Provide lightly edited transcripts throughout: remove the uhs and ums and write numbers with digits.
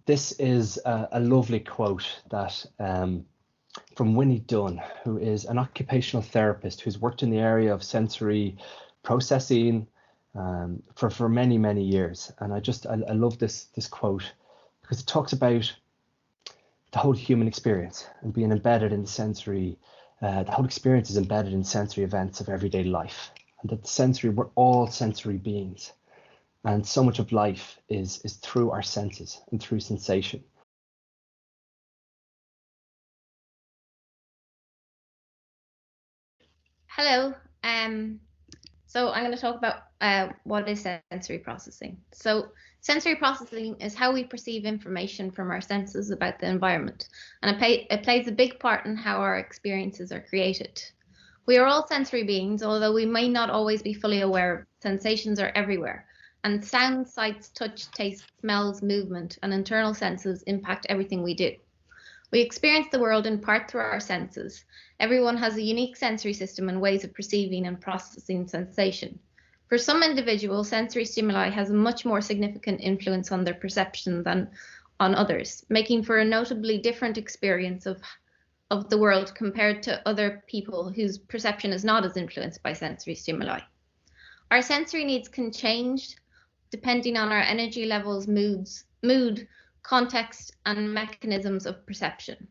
This is a lovely quote that from Winnie Dunn, who is an occupational therapist who's worked in the area of sensory processing for many, many years. And I love this quote because it talks about the whole human experience and being embedded in the sensory, the whole experience is embedded in sensory events of everyday life. And that we're all sensory beings. And so much of life is through our senses and through sensation. Hello. So I'm going to talk about what is sensory processing. So sensory processing is how we perceive information from our senses about the environment, and it plays a big part in how our experiences are created. We are all sensory beings, although we may not always be fully aware. Sensations are everywhere, and sound, sights, touch, taste, smells, movement, and internal senses impact everything we do. We experience the world in part through our senses. Everyone has a unique sensory system and ways of perceiving and processing sensation. For some individuals, sensory stimuli has a much more significant influence on their perception than on others, making for a notably different experience of the world compared to other people whose perception is not as influenced by sensory stimuli. Our sensory needs can change depending on our energy levels, mood, context, and mechanisms of perception.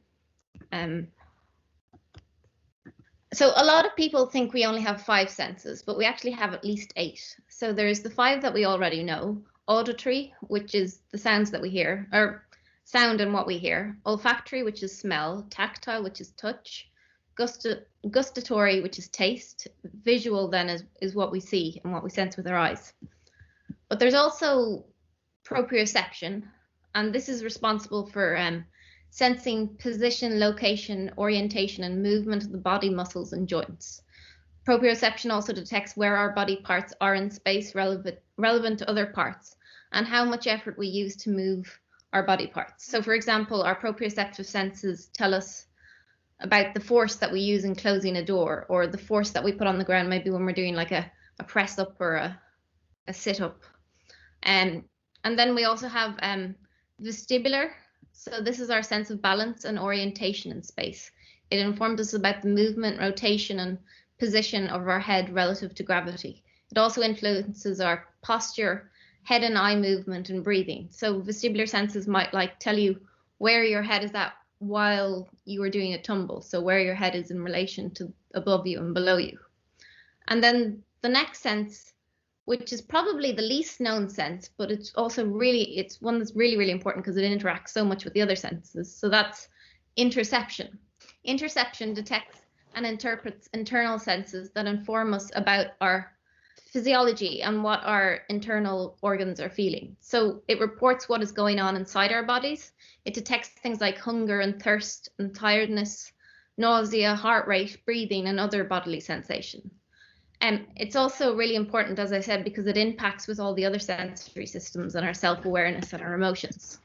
So a lot of people think we only have 5 senses, but we actually have at least 8. So there's the 5 that we already know: auditory, which is the sounds that we hear, or sound and what we hear; olfactory, which is smell; tactile, which is touch; gustatory, which is taste; visual then is what we see and what we sense with our eyes. But there's also proprioception, and this is responsible for sensing position, location, orientation, and movement of the body, muscles, and joints. Proprioception also detects where our body parts are in space relevant to other parts, and how much effort we use to move our body parts. So for example, our proprioceptive senses tell us about the force that we use in closing a door, or the force that we put on the ground, maybe when we're doing like a press up or a sit up. And then we also have vestibular. So this is our sense of balance and orientation in space. It informs us about the movement, rotation, and position of our head relative to gravity. It also influences our posture, head and eye movement, and breathing. So vestibular senses might tell you where your head is at while you are doing a tumble. So where your head is in relation to above you and below you. And then the next sense, which is probably the least known sense, but it's also it's one that's really, really important because it interacts so much with the other senses. So that's interception. Interception detects and interprets internal senses that inform us about our physiology and what our internal organs are feeling. So it reports what is going on inside our bodies. It detects things like hunger and thirst and tiredness, nausea, heart rate, breathing, and other bodily sensations. It's also really important, as I said, because it impacts with all the other sensory systems and our self-awareness and our emotions.